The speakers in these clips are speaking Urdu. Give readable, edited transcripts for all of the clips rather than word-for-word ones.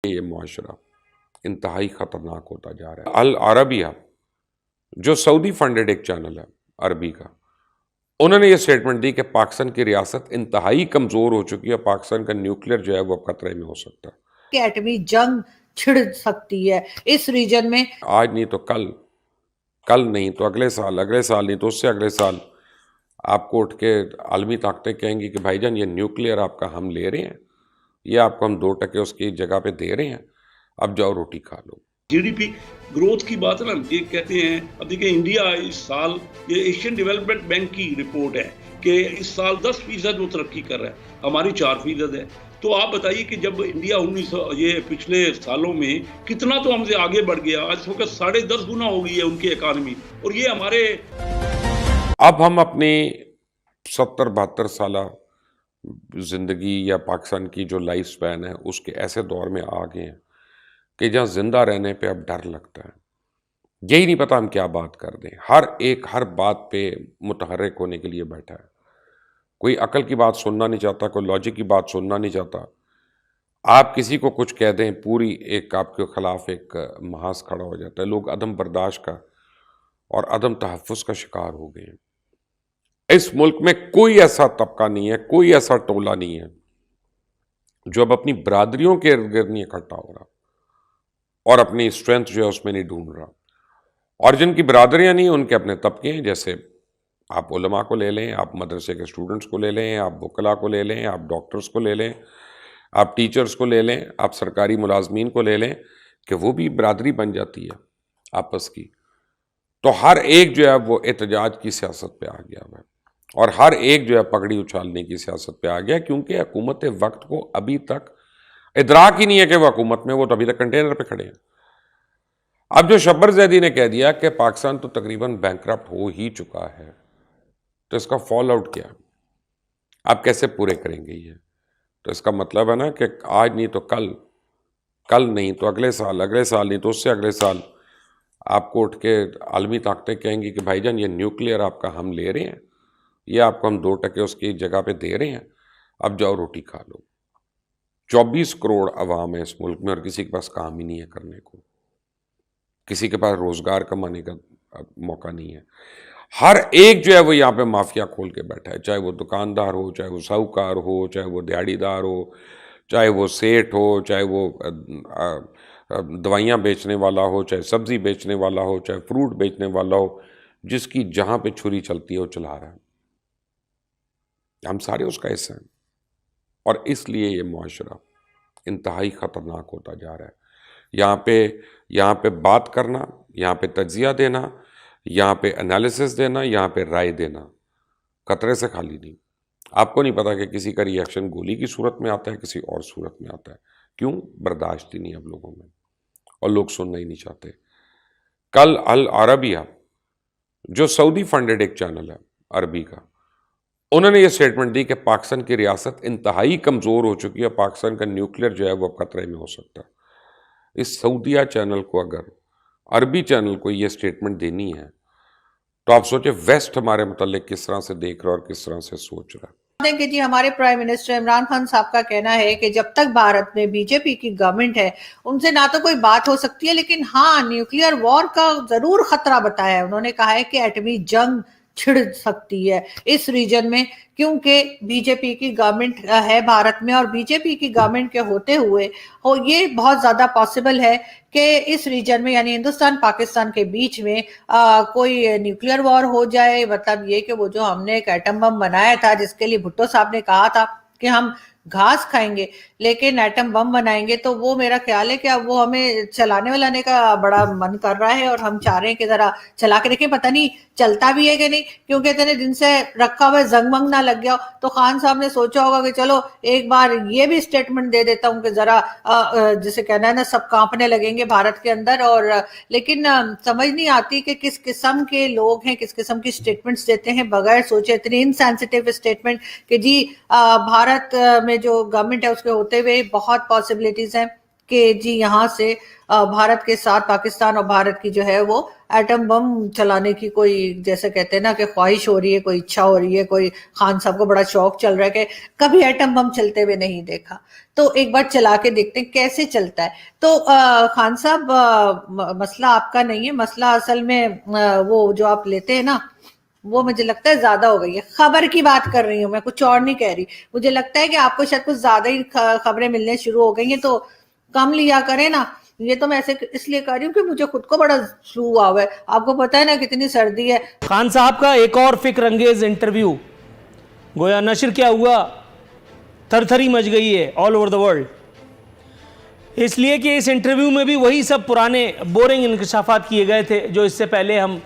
یہ معاشرہ انتہائی خطرناک ہوتا جا رہا ہے۔ العربیہ جو سعودی فنڈڈ ایک چینل ہے عربی کا، انہوں نے یہ سٹیٹمنٹ دی کہ پاکستان کی ریاست انتہائی کمزور ہو چکی ہے، پاکستان کا نیوکلیر جو ہے وہ خطرے میں ہو سکتا ہے، کہ ایٹمی جنگ چھڑ سکتی ہے اس ریجن میں۔ آج نہیں تو کل نہیں تو اگلے سال نہیں تو اس سے اگلے سال آپ کو اٹھ کے عالمی طاقتیں کہیں گی کہ بھائی جان یہ نیوکلیر آپ کا ہم لے رہے ہیں، یہ آپ کو ہم 2% اس کی جگہ پہ دے رہے ہیں، اب جاؤ روٹی کھا لو۔ جی ڈی پی گروتھ کی بات ہے نا، یہ کہتے ہیں اب دیکھیں انڈیا اس سال، یہ ایشین ڈیولپمنٹ بینک کی رپورٹ ہے کہ اس سال 10% وہ ترقی کر رہا ہے، ہماری 4% ہے۔ تو آپ بتائیے کہ جب انڈیا یہ پچھلے سالوں میں کتنا تو ہم سے آگے بڑھ گیا، آج اس وقت 10.5 گنا ہو گئی ہے ان کی اکانومی، اور یہ ہمارے اب ہم اپنی 70-72 سالہ زندگی یا پاکستان کی جو لائف سپین ہے اس کے ایسے دور میں آ گئے ہیں کہ جہاں زندہ رہنے پہ اب ڈر لگتا ہے، یہی نہیں پتا ہم کیا بات کر دیں، ہر بات پہ متحرک ہونے کے لیے بیٹھا ہے، کوئی عقل کی بات سننا نہیں چاہتا، کوئی لاجک کی بات سننا نہیں چاہتا، آپ کسی کو کچھ کہہ دیں پوری ایک آپ کے خلاف ایک محاذ کھڑا ہو جاتا ہے۔ لوگ عدم برداشت کا اور عدم تحفظ کا شکار ہو گئے ہیں۔ اس ملک میں کوئی ایسا طبقہ نہیں ہے، کوئی ایسا ٹولہ نہیں ہے جو اب اپنی برادریوں کے ارد گرد نہیں اکٹھا ہو رہا اور اپنی اسٹرینتھ جو ہے اس میں نہیں ڈھونڈ رہا، اور جن کی برادریاں نہیں ان کے اپنے طبقے ہیں، جیسے آپ علماء کو لے لیں، آپ مدرسے کے اسٹوڈنٹس کو لے لیں، آپ وکلاء کو لے لیں، آپ ڈاکٹرز کو لے لیں، آپ ٹیچرز کو لے لیں، آپ سرکاری ملازمین کو لے لیں، کہ وہ بھی برادری بن جاتی ہے آپس کی۔ تو ہر ایک جو ہے وہ احتجاج کی سیاست پہ آ گیا ہے، اور ہر ایک جو ہے پگڑی اچھالنے کی سیاست پہ آ گیا، کیونکہ حکومت وقت کو ابھی تک ادراک ہی نہیں ہے کہ وہ حکومت میں، وہ تو ابھی تک کنٹینر پہ کھڑے ہیں۔ اب جو شبر زیدی نے کہہ دیا کہ پاکستان تو تقریباً بینکرپٹ ہو ہی چکا ہے، تو اس کا فال آؤٹ کیا؟ آپ کیسے پورے کریں گے یہ؟ تو اس کا مطلب ہے نا کہ آج نہیں تو کل نہیں تو اگلے سال نہیں تو اس سے اگلے سال آپ کو اٹھ کے عالمی طاقتیں کہیں گی کہ بھائی جان یہ نیوکلیر آپ کا ہم لے رہے ہیں، یہ آپ کو ہم 2% اس کی جگہ پہ دے رہے ہیں، اب جاؤ روٹی کھا لو۔ 24 کروڑ عوام ہے اس ملک میں، اور کسی کے پاس کام ہی نہیں ہے کرنے کو، کسی کے پاس روزگار کمانے کا موقع نہیں ہے۔ ہر ایک جو ہے وہ یہاں پہ مافیا کھول کے بیٹھا ہے، چاہے وہ دکاندار ہو، چاہے وہ ساہوکار ہو، چاہے وہ دیہڑی دار ہو، چاہے وہ سیٹ ہو، چاہے وہ دوائیاں بیچنے والا ہو، چاہے سبزی بیچنے والا ہو، چاہے فروٹ بیچنے والا ہو، جس کی جہاں پہ چھری چلتی ہے وہ چلا رہا ہے۔ ہم سارے اس کا حصہ ہیں، اور اس لیے یہ معاشرہ انتہائی خطرناک ہوتا جا رہا ہے۔ یہاں پہ بات کرنا، یہاں پہ تجزیہ دینا، یہاں پہ انالیسس دینا، یہاں پہ رائے دینا خطرے سے خالی نہیں۔ آپ کو نہیں پتا کہ کسی کا ری ایکشن گولی کی صورت میں آتا ہے، کسی اور صورت میں آتا ہے، کیوں؟ برداشت ہی نہیں اب لوگوں میں، اور لوگ سننا ہی نہیں چاہتے۔ کل العربیہ جو سعودی فنڈڈ ایک چینل ہے عربی کا، انہوں نے یہ سٹیٹمنٹ دی کہ پاکستان کی ریاست انتہائی کمزور ہو چکی ہے، پاکستان کا نیوکلیر جو ہے وہ خطرے میں ہو سکتا ہے۔ اس سعودیہ چینل کو، اگر عربی چینل کو یہ سٹیٹمنٹ دینی ہے، تو آپ سوچیں ویسٹ ہمارے متعلق کس طرح سے دیکھ رہا اور کس طرح سے سوچ رہا ہے۔ کہ جی ہمارے پرائم منسٹر عمران خان صاحب کا کہنا ہے کہ جب تک بھارت میں بی جے پی کی گورنمنٹ ہے ان سے نہ تو کوئی بات ہو سکتی ہے، لیکن ہاں نیوکلیئر وار کا ضرور خطرہ بتایا ہے۔ انہوں نے کہا ہے کہ ایٹمی جنگ چھڑ سکتی ہے اس ریجن میں، کیونکہ بی جے پی کی گورنمنٹ ہے بھارت میں، اور بی جے پی کی گورنمنٹ کے ہوتے ہوئے یہ بہت زیادہ پاسبل ہے کہ اس ریجن میں، یعنی ہندوستان پاکستان کے بیچ میں کوئی نیوکلیئر وار ہو جائے۔ مطلب یہ کہ وہ جو ہم نے ایک ایٹم بم بنایا تھا، جس کے لیے بھٹو صاحب نے کہا تھا کہ ہم گھاس کھائیں گے لیکن ایٹم بم بنائیں گے، تو وہ میرا خیال ہے کہ اب وہ ہمیں چلانے والانے کا بڑا من کر رہا ہے، اور ہم چاہ رہے ہیں کہ ذرا چلا کے دیکھیں، پتہ نہیں چلتا بھی ہے کہ نہیں، کیونکہ اتنے دن سے رکھا ہوا زنگ منگ نہ لگ گیا۔ تو خان صاحب نے سوچا ہوگا کہ چلو ایک بار یہ بھی سٹیٹمنٹ دے دیتا ہوں کہ ذرا جسے کہنا ہے نا سب کانپنے لگیں گے بھارت کے اندر۔ اور لیکن سمجھ نہیں آتی کہ کس قسم کے لوگ ہیں، کس قسم کی سٹیٹمنٹس دیتے ہیں بغیر سوچے، اتنی انسینسٹیو سٹیٹمنٹ کہ جی بھارت میں جو گورنمنٹ ہے اس کے ہوتے ہوئے بہت پاسبلٹیز ہیں کہ جی یہاں سے بھارت کے ساتھ پاکستان اور بھارت کی جو ہے وہ ایٹم بم چلانے کی کوئی جیسے کہتے ہیں نا کہ خواہش ہو رہی ہے, کوئی اچھا ہو رہی ہے, کوئی خان صاحب کو بڑا شوق چل رہا ہے کہ کبھی ایٹم بم چلتے ہوئے نہیں دیکھا, تو ایک بار چلا کے دیکھتے ہیں کیسے چلتا ہے. تو خان صاحب مسئلہ آپ کا نہیں ہے, مسئلہ اصل میں وہ جو آپ لیتے ہیں نا وہ مجھے لگتا ہے زیادہ ہو گئی ہے. خبر کی بات کر رہی ہوں میں, کچھ اور نہیں کہہ رہی. مجھے لگتا ہے کہ آپ کو شاید کچھ زیادہ ہی خبریں ملنے شروع ہو گئی ہیں, تو کم لیا کریں نا. یہ تو میں ایسے اس لیے کر رہی ہوں کہ مجھے خود کو بڑا فلو ہوا ہوا ہے, آپ کو پتا ہے نا کتنی سردی ہے. خان صاحب کا ایک اور فکر انگیز انٹرویو گویا نشر کیا ہوا, تھر تھری مچ گئی ہے آل اوور دا ورلڈ, اس لیے کہ اس انٹرویو میں بھی وہی سب پرانے بورنگ انکشافات کیے گئے تھے جو اس سے پہلے ہم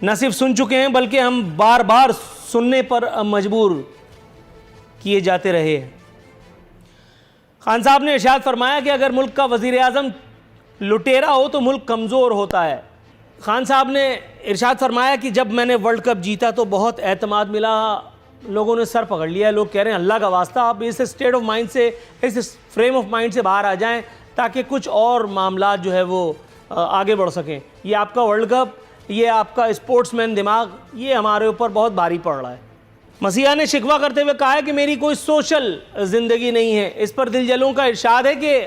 نہ صرف سن چکے ہیں بلکہ ہم بار بار سننے پر مجبور کیے جاتے رہے ہیں. خان صاحب نے ارشاد فرمایا کہ اگر ملک کا وزیر اعظم لٹیرا ہو تو ملک کمزور ہوتا ہے. خان صاحب نے ارشاد فرمایا کہ جب میں نے ورلڈ کپ جیتا تو بہت اعتماد ملا, لوگوں نے سر پکڑ لیا, لوگ کہہ رہے ہیں اللہ کا واسطہ آپ اس اسٹیٹ آف مائنڈ سے, اس فریم آف مائنڈ سے باہر آ جائیں تاکہ کچھ اور معاملات جو ہے وہ آگے بڑھ سکیں. یہ آپ کا ورلڈ کپ, یہ آپ کا اسپورٹس مین دماغ, یہ ہمارے اوپر بہت بھاری پڑ رہا ہے. مسیحا نے شکوہ کرتے ہوئے کہا ہے کہ میری کوئی سوشل زندگی نہیں ہے. اس پر دل جلوں کا ارشاد ہے کہ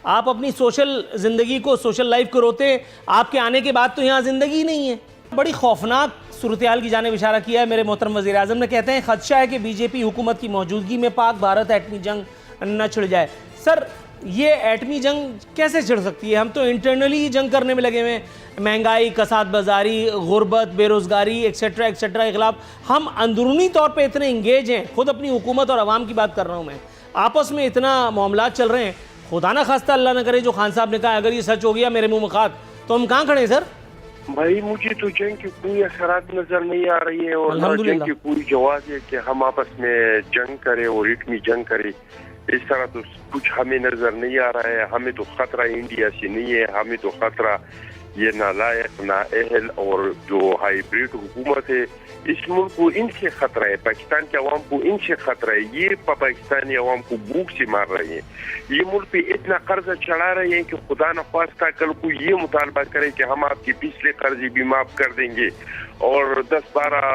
آپ اپنی سوشل زندگی کو, سوشل لائف کو روتے ہیں, آپ کے آنے کے بعد تو یہاں زندگی نہیں ہے. بڑی خوفناک صورتحال کی جانب اشارہ کیا ہے میرے محترم وزیر اعظم نے. کہتے ہیں خدشہ ہے کہ بی جے پی حکومت کی موجودگی میں پاک بھارت ایٹمی جنگ نہ چھڑ جائے. سر یہ ایٹمی جنگ کیسے چھڑ سکتی ہے؟ ہم تو انٹرنلی ہی جنگ کرنے میں لگے ہوئے ہیں, مہنگائی, کساد بازاری, غربت, بے روزگاری ایکسیٹرا ایکسیٹرا کے خلاف ہم اندرونی طور پہ اتنے انگیج ہیں. خود اپنی حکومت اور عوام کی بات کر رہا ہوں میں, آپس میں اتنا معاملات چل رہے ہیں. خدا نہ خواستہ اللہ نہ کرے جو خان صاحب نے کہا اگر یہ سچ ہو گیا میرے منہ میں خاک, تو ہم کہاں کھڑے ہیں سر؟ بھائی مجھے تو جنگ کی کوئی اثرات نظر نہیں آ رہی ہے, اور نہ جنگ کی کوئی جواز ہے کہ ہم آپس میں جنگ کریں اور ایٹمی جنگ کریں. اس طرح تو کچھ ہمیں نظر نہیں آ رہا ہے. ہمیں تو خطرہ انڈیا سے نہیں ہے, ہمیں تو خطرہ یہ نالائق, نااہل اور جو ہائیبریڈ حکومت ہے اس ملک کو, ان سے خطرہ ہے. پاکستان کے عوام کو ان سے خطرہ ہے. یہ پاکستانی عوام کو بھوک سے مار رہے ہیں. یہ ملک پہ اتنا قرضہ چڑھا رہے ہیں کہ خدا نہ خواستہ کل کو یہ مطالبہ کریں کہ ہم آپ کے پچھلے قرضے بھی معاف کر دیں گے اور 10-12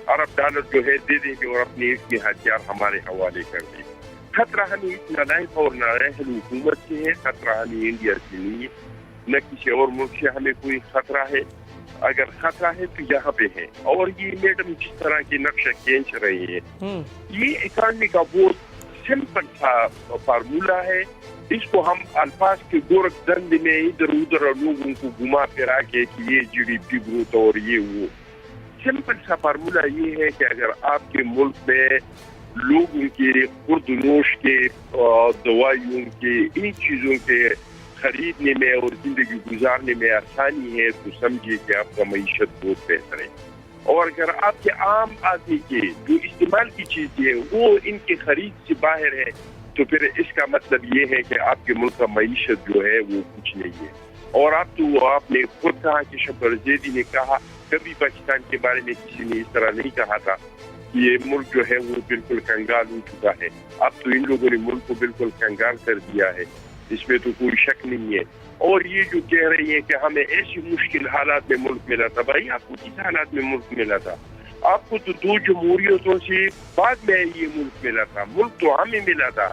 ارب ڈالر جو ہے دے دیں گے اور اپنے ایٹمی ہتھیار ہمارے حوالے کر دیں. خطرہ ہمیں اس نالائق اور نااہل حکومت سے ہے, خطرہ ہمیں انڈیا سے نہیں ہے, نہ کسی اور ملک سے ہمیں کوئی خطرہ ہے. اگر خطرہ ہے تو یہاں پہ ہے. اور یہ میڈم جس طرح کی نقشہ کھینچ رہی ہے, یہ اکانومی کا بہت سمپل سا فارمولہ ہے. اس کو ہم الفاظ کے گورکھ دند میں ادھر ادھر لوگوں کو گھما پھرا کے کہ یہ جی ڈی پی گروتھ اور یہ وہ, سمپل سا فارمولہ یہ ہے کہ اگر آپ کے ملک میں لوگوں کے خورد نوش کے, دوائیوں کے, ان چیزوں کے خریدنے میں اور زندگی گزارنے میں آسانی ہے تو سمجھیے کہ آپ کا معیشت بہت بہتر ہے. اور اگر آپ کے عام آدمی کے جو استعمال کی چیزیں ہیں وہ ان کے خرید سے باہر ہے تو پھر اس کا مطلب یہ ہے کہ آپ کے ملک کا معیشت جو ہے وہ کچھ نہیں ہے. اور آپ نے خود کہا کہ شبر زیدی نے کہا, کبھی پاکستان کے بارے میں کسی نے اس طرح نہیں کہا تھا. یہ ملک جو ہے وہ بالکل کنگال ہو چکا ہے. اب تو ان لوگوں نے ملک کو بالکل کنگال کر دیا ہے, اس میں تو کوئی شک نہیں ہے. اور یہ جو کہہ رہی ہیں کہ ہمیں ایسی مشکل حالات میں ملک ملا تھا, بھائی آپ کو کس حالات میں ملک ملا تھا؟ آپ کو تو 2 جمہوریتوں سے بعد میں یہ ملک ملا تھا. ملک تو ہمیں ملا تھا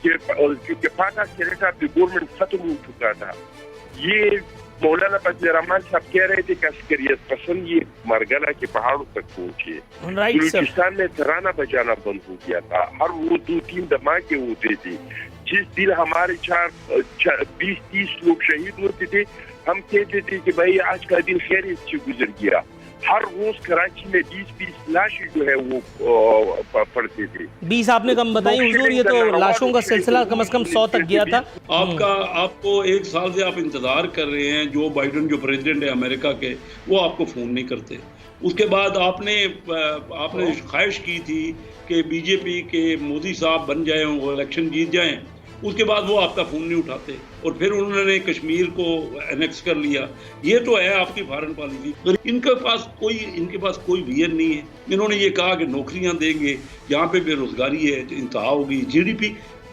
کیونکہ پاکستان کی گورنمنٹ ختم ہو چکا تھا. یہ مولانا فضل الرحمان صاحب کہہ رہے تھے کہ عسکریت پسند یہ مرگلہ کے پہاڑوں تک پہنچے. بلوچستان میں ترانہ بجانا بند ہو گیا تھا, ہر وہ 2-3 دھماکے ہوتے تھے. جس دن ہمارے 20-30 لوگ شہید ہوتے تھے ہم کہتے تھے کہ بھائی آج کا دن خیریت سے گزر گیا. ہر روز کراچی میں 20-20 لاشیں جو ہے وہ پڑتے تھے. 20 آپ نے کم بتائی حضور, یہ تو لاشوں کا سلسلہ کم از کم 100 تک گیا تھا. آپ کو 1 سال سے آپ انتظار کر رہے ہیں. جو بائیڈن جو پریزیڈنٹ ہے امریکہ کے, وہ آپ کو فون نہیں کرتے. اس کے بعد آپ نے خواہش کی تھی کہ بی جے پی کے مودی صاحب بن جائیں, وہ الیکشن جیت جائیں. اس کے بعد وہ آپ کا فون نہیں اٹھاتے, اور پھر انہوں نے کشمیر کو انیکس کر لیا. یہ تو ہے آپ کی فارن پالیسی. ان کے پاس کوئی ویژن نہیں ہے. انہوں نے یہ کہا کہ نوکریاں دیں گے, یہاں پہ بے روزگاری ہے, انتہا ہوگی. G D P